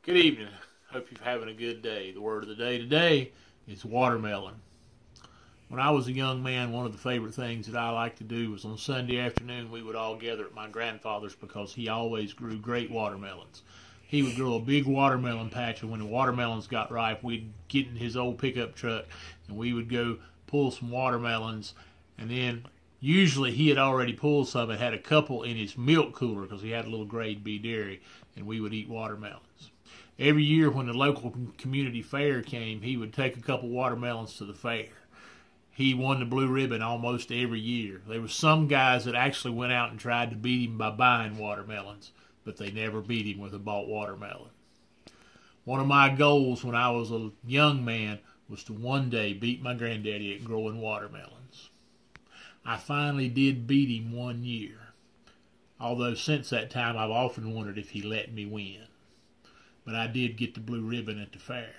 Good evening. Hope you're having a good day. The word of the day today is watermelon. When I was a young man, one of the favorite things that I liked to do was on Sunday afternoon we would all gather at my grandfather's because he always grew great watermelons. He would grow a big watermelon patch, and when the watermelons got ripe, we'd get in his old pickup truck and we would go pull some watermelons, and then usually he had already pulled some and had a couple in his milk cooler because he had a little grade B dairy, and we would eat watermelons. Every year when the local community fair came, he would take a couple watermelons to the fair. He won the blue ribbon almost every year. There were some guys that actually went out and tried to beat him by buying watermelons, but they never beat him with a bought watermelon. One of my goals when I was a young man was to one day beat my granddaddy at growing watermelons. I finally did beat him one year, although since that time I've often wondered if he let me win. But I did get the blue ribbon at the fair.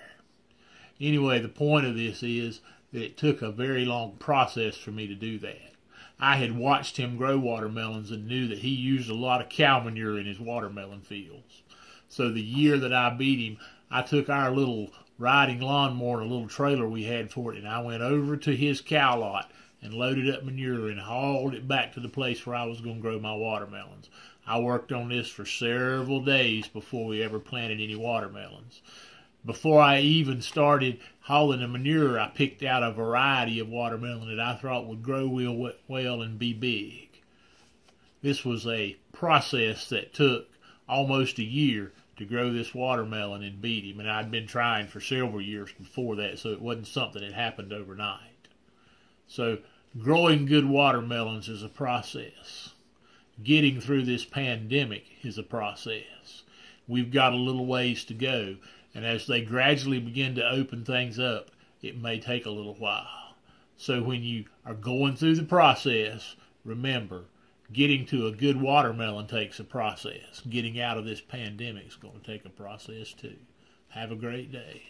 Anyway, the point of this is that it took a very long process for me to do that. I had watched him grow watermelons and knew that he used a lot of cow manure in his watermelon fields. So the year that I beat him, I took our little riding lawnmower and a little trailer we had for it, and I went over to his cow lot and loaded up manure and hauled it back to the place where I was going to grow my watermelons. I worked on this for several days before we ever planted any watermelons. Before I even started hauling the manure, I picked out a variety of watermelon that I thought would grow well and be big. This was a process that took almost a year to grow this watermelon and beat him, and I'd been trying for several years before that, so it wasn't something that happened overnight. So growing good watermelons is a process. Getting through this pandemic is a process. We've got a little ways to go, and as they gradually begin to open things up, it may take a little while. So when you are going through the process, remember, getting to a good watermelon takes a process. Getting out of this pandemic is going to take a process too. Have a great day.